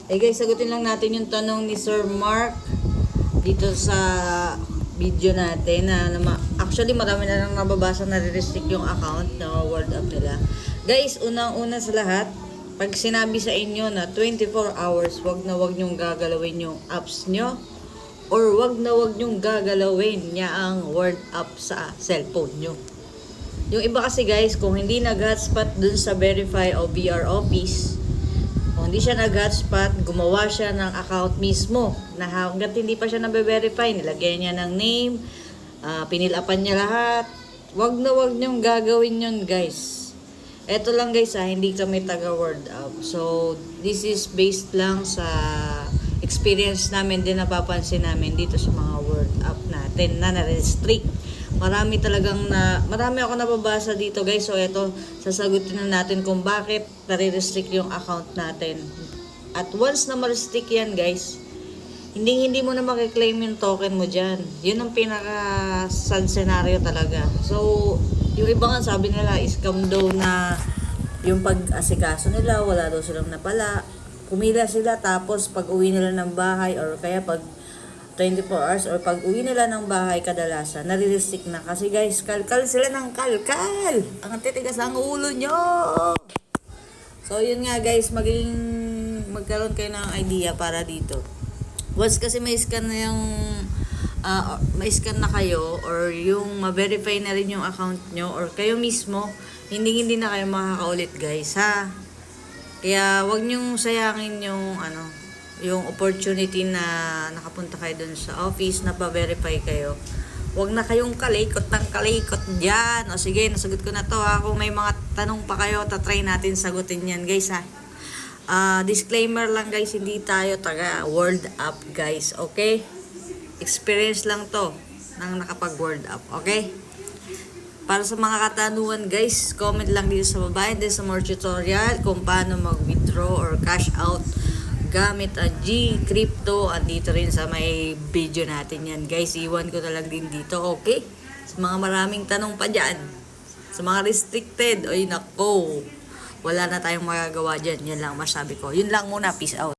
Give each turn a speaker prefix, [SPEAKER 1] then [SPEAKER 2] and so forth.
[SPEAKER 1] Guys, sagutin lang natin yung tanong ni Sir Mark dito sa video natin na actually marami na lang nababasa na re-restrict yung account na World Up nila. Guys, unang-una sa lahat, pag sinabi sa inyo na 24 hours, wag na wag nyong gagalawin yung apps nyo or wag na wag nyong gagalawin niya ang World Up sa cellphone nyo. Yung iba kasi guys, kung hindi nag-hotspot dun sa Verify o VR office, kung hindi siya nag-hotspot, gumawa siya ng account mismo na hanggat hindi pa siya nabe-verify, nilagyan niya ng name, pinilapan niya lahat. Wag na wag niyong gagawin yun guys. Eto lang guys hindi kami taga World Up. So, this is based lang sa experience namin din napapansin namin dito sa mga World Up natin na na-restrict. Marami ako nababasa dito guys. So ito, sasagutin na natin kung bakit nare-restrict yung account natin. At once na ma-restrict yan guys, hindi mo na makiklaim yung token mo dyan. Yun ang pinaka-sad scenario talaga. So, yung iba nga sabi nila, scam daw na yung pag-asikaso nila, wala daw silang napala. Pumila sila tapos pag uwi nila ng bahay or kaya pag 24 hours or pag uwi nila ng bahay kadalasan, nare-restrict na. Kasi guys, kalkal sila ng kalkal. Ang titigas ang ulo nyo. So, yun nga guys, magkaroon kayo ng idea para dito. Once kasi may scan na yung, may scan na kayo or yung ma-verify na rin yung account nyo or kayo mismo, hindi na kayo makakaulit guys, ha? Kaya, wag nyong sayangin yung opportunity na nakapunta kayo dun sa office na pa-verify kayo. Huwag na kayong kalikot ng kalikot dyan. O sige, nasagot ko na to ha. Kung may mga tanong pa kayo, tatry natin sagutin yan guys ha. Disclaimer lang guys, hindi tayo taga World Up guys, okay? Experience lang to nang nakapag-World Up, okay? Para sa mga katanungan guys, comment lang dito sa baba and then sa more tutorial kung paano mag-withdraw or cash out gamit ang G-Crypto. Andito rin sa may video natin yan guys. Iwan ko na lang din dito, okay? Sa mga maraming tanong pa dyan, sa mga restricted, oy nako, wala na tayong magagawa dyan. Yan lang masabi ko. Yun lang muna, peace out.